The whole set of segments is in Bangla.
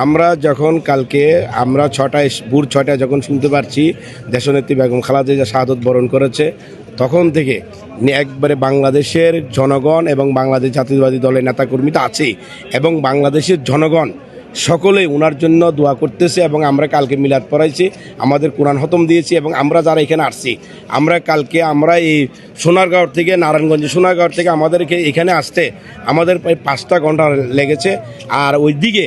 আমরা যখন কালকে আমরা ভোর 6টায় যখন শুনতে পারছি দেশনেত্রী বেগম খালেদা জিয়া শাহাদত বরণ করেছে, তখন থেকে একবারে বাংলাদেশের জনগণ এবং বাংলাদেশ জাতীয়তাবাদী দলের নেতাকর্মী তো আছেই, এবং বাংলাদেশের জনগণ সকলেই ওনার জন্য দোয়া করতেছে। এবং আমরা কালকে মিলাদ পড়াইছি, আমাদের কোরআন খতম দিয়েছি, এবং আমরা যারা এখানে আসছি, আমরা এই সোনারগাঁও থেকে, নারায়ণগঞ্জের সোনারগাঁও থেকে আমাদেরকে এখানে আসতে আমাদের প্রায় 5টা ঘন্টা লেগেছে। আর ওইদিকে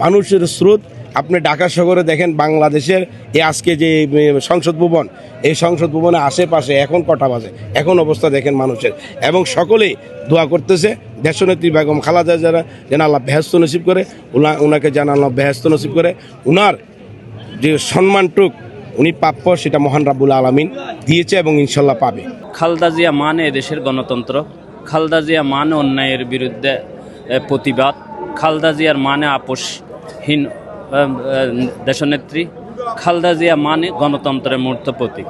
মানুষের স্রোত আপনি ঢাকা শহরে দেখেন, বাংলাদেশের এই আজকে যে সংসদ ভবন, এই সংসদ ভবনের আশেপাশে এখন কটা বাজে, এখন অবস্থা দেখেন মানুষের, এবং সকলেই দোয়া করতেছে দেশনেত্রী বেগম খালেদা জিয়া যেন আল্লাহ বেহেশত নসিব করে, ওনাকে যেন আল্লাহ বেহেশত নসিব করে, ওনার যে সম্মানটুক উনি প্রাপ্য সেটা মহান রাব্বুল আলামিন দিয়েছে এবং ইনশাল্লাহ পাবে। খালেদা জিয়া মানে দেশের গণতন্ত্র, খালেদা জিয়া মানে অন্যায়ের বিরুদ্ধে প্রতিবাদ, খালেদা জিয়ার মানে আপোষহীন দেশনেত্রী, খালেদা জিয়া মানে গণতন্ত্রের মূর্ত প্রতীক।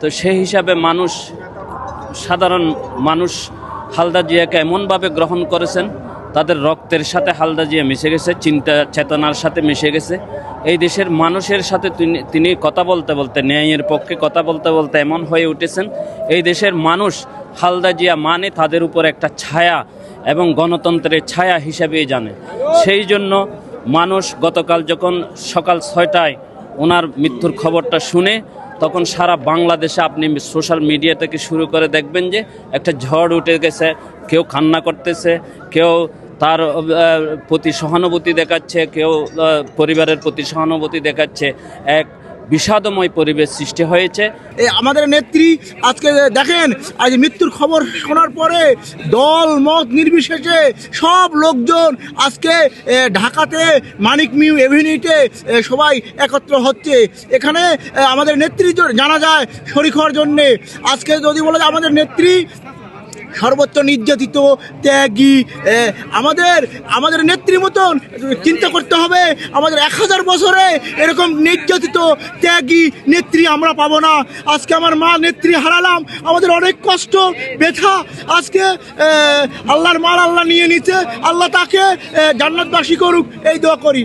তো সেই হিসাবে সাধারণ মানুষ খালেদা জিয়াকে এমনভাবে গ্রহণ করেছেন, তাদের রক্তের সাথে খালেদা জিয়া মিশে গেছে, চিন্তা চেতনার সাথে মিশে গেছে। এই দেশের মানুষের সাথে তিনি কথা বলতে বলতে, ন্যায়ের পক্ষে কথা বলতে বলতে এমন হয়ে উঠেছেন, এই দেশের মানুষ খালেদা জিয়া মানে তাদের উপর একটা ছায়া এবং গণতন্ত্রের ছায়া হিসাবেই জানে। সেই জন্য মানুষ গতকাল যখন সকাল 6টায় ওনার মৃত্যুর খবরটা শুনে, তখন সারা বাংলাদেশে আপনি সোশ্যাল মিডিয়া থেকে শুরু করে দেখবেন যে একটা ঝড় উঠে গেছে। কেউ কান্না করতেছে, কেউ তার প্রতি সহানুভূতি দেখাচ্ছে, কেউ পরিবারের প্রতি সহানুভূতি দেখাচ্ছে। এক বিষাদময় পরিবেশ সৃষ্টি হয়েছে। আমাদের নেত্রী আজকে দেখেন, আজ মৃত্যুর খবর শোনার পরে দল মত নির্বিশেষে সব লোকজন আজকে ঢাকাতে মানিক মিউ এভিনিউতে সবাই একত্র হচ্ছে। এখানে আমাদের নেত্রী জানা যায় শরীক হওয়ার জন্যে। আজকে যদি বলে যে আমাদের নেত্রী সর্বোচ্চ নির্যাতিত, ত্যাগী, আমাদের নেত্রী মতন চিন্তা করতে হবে, আমাদের 1000 বছরে এরকম নির্যাতিত ত্যাগী নেত্রী আমরা পাবো না। আজকে আমার মা নেত্রী হারালাম, আমাদের অনেক কষ্ট ব্যথা। আজকে আল্লাহর মাল আল্লাহ নিয়ে নিতে, আল্লাহ তাকে জান্নাতবাসী করুক, এই দোয়া করি।